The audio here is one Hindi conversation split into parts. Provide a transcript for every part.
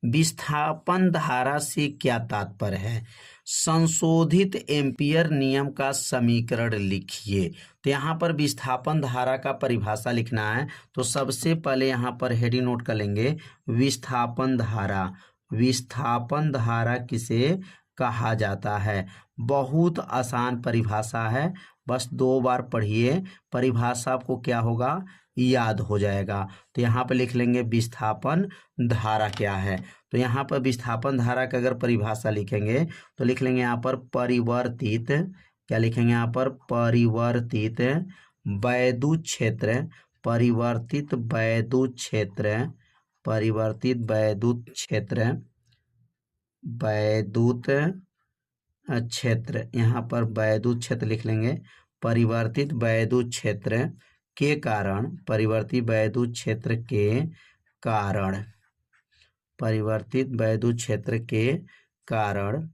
विस्थापन धारा से क्या तात्पर्य है? संशोधित एम्पीयर नियम का समीकरण लिखिए। तो यहाँ पर विस्थापन धारा का परिभाषा लिखना है। तो सबसे पहले यहाँ पर हेडिंग नोट कर लेंगे, विस्थापन धारा। विस्थापन धारा किसे कहा जाता है? बहुत आसान परिभाषा है, बस 2 बार पढ़िए, परिभाषा आपको क्या होगा, याद हो जाएगा। तो यहाँ पर लिख लेंगे विस्थापन धारा क्या है। तो यहाँ पर विस्थापन धारा का अगर परिभाषा लिखेंगे तो लिख लेंगे यहाँ पर परिवर्तित, क्या लिखेंगे यहाँ पर, परिवर्तित वैद्युत क्षेत्र, परिवर्तित वैद्युत क्षेत्र, परिवर्तित वैद्युत क्षेत्र, वैद्युत क्षेत्र, यहाँ पर वैद्युत क्षेत्र लिख लेंगे, परिवर्तित वैद्युत क्षेत्र के कारण, परिवर्तित वैद्युत क्षेत्र के कारण, परिवर्तित वैद्युत क्षेत्र के कारण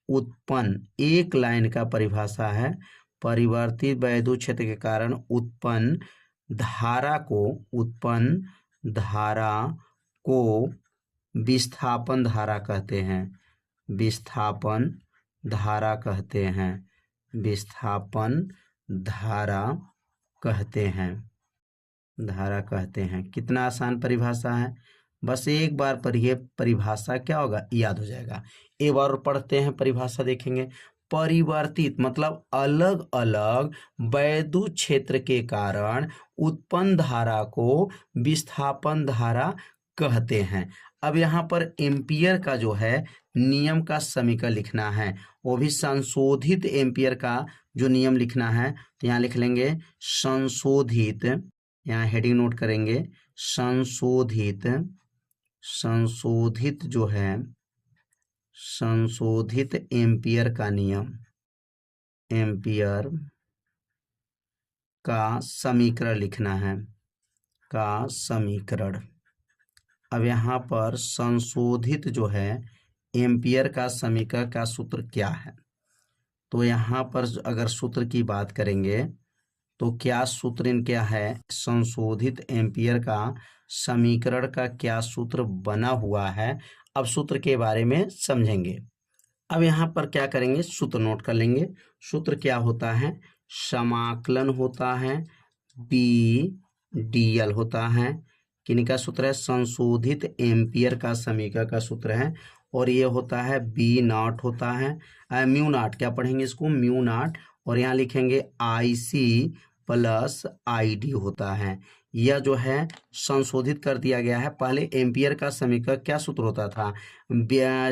उत्पन्न, एक लाइन का परिभाषा है, परिवर्तित वैद्युत क्षेत्र के कारण उत्पन्न धारा को, उत्पन्न धारा को विस्थापन धारा कहते हैं, विस्थापन धारा कहते हैं, विस्थापन धारा कहते हैं, धारा कहते हैं। कितना आसान परिभाषा है, बस एक बार पढ़िए, परिभाषा क्या होगा, याद हो जाएगा। एक बार और पढ़ते हैं, परिभाषा देखेंगे। परिवर्तित मतलब अलग अलग वैद्युत क्षेत्र के कारण उत्पन्न धारा को विस्थापन धारा कहते हैं। अब यहाँ पर एम्पियर का जो है नियम का समीकरण लिखना है, वो भी संशोधित एम्पियर का जो नियम लिखना है। तो यहाँ लिख लेंगे संशोधित, यहाँ हेडिंग नोट करेंगे, संशोधित, संशोधित जो है, संशोधित एम्पियर का नियम, एम्पियर का समीकरण लिखना है, का समीकरण। अब यहाँ पर संशोधित जो है एम्पियर का समीकरण का सूत्र क्या है? तो यहाँ पर अगर सूत्र की बात करेंगे तो क्या सूत्र इन क्या है, संशोधित एम्पियर का समीकरण का क्या सूत्र बना हुआ है, अब सूत्र के बारे में समझेंगे। अब यहाँ पर क्या करेंगे, सूत्र नोट कर लेंगे। सूत्र क्या होता है, समाकलन होता है, बी डी एल होता है, किनका सूत्र है, संशोधित एम्पियर का समीकरण का सूत्र है, और ये होता है बी नॉट होता है, म्यू नॉट, क्या पढ़ेंगे इसको, म्यू नॉट, और यहाँ लिखेंगे आई सी प्लस आई डी होता है। यह जो है संशोधित कर दिया गया है। पहले एम्पियर का समीकरण क्या सूत्र होता था,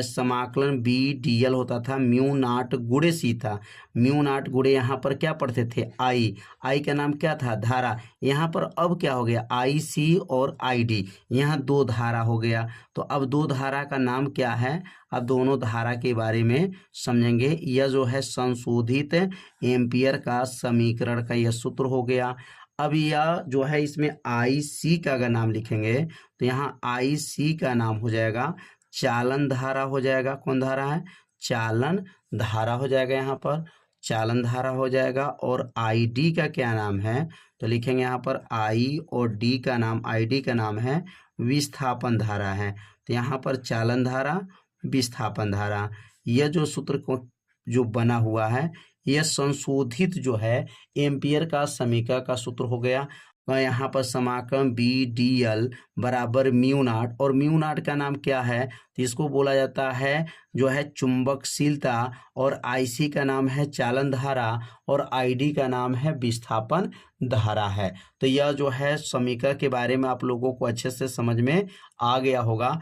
समाकलन बी डी एल होता था, म्यू नॉट गुणे सी था, म्यू नॉट गुणे यहाँ पर क्या पढ़ते थे, आई, आई का नाम क्या था, धारा, यहाँ पर अब क्या हो गया, आई सी और आई डी, यहाँ 2 धारा हो गया। तो अब 2 धारा का नाम क्या है, अब दोनों धारा के बारे में समझेंगे। यह जो है संशोधित एम्पियर का समीकरण का यह सूत्र हो गया। अब यह जो है इसमें आई सी का अगर नाम लिखेंगे तो यहाँ आई सी का नाम हो जाएगा चालन धारा हो जाएगा। कौन धारा है, चालन धारा हो जाएगा, यहाँ पर चालन धारा हो जाएगा। और आई डी का क्या नाम है, तो लिखेंगे यहाँ पर आई और डी का नाम, आई डी का नाम है विस्थापन धारा है। तो यहाँ पर चालन धारा, विस्थापन धारा, यह जो सूत्र को जो बना हुआ है यह संशोधित जो है एम्पियर का समीकरण का सूत्र हो गया। यहाँ पर समाकलन बी डी एल बराबर म्यू नॉट, और म्यू नॉट का नाम क्या है, तो इसको बोला जाता है जो है चुंबकशीलता, और आईसी का नाम है चालन धारा, और आईडी का नाम है विस्थापन धारा है। तो यह जो है समीकरण के बारे में आप लोगों को अच्छे से समझ में आ गया होगा।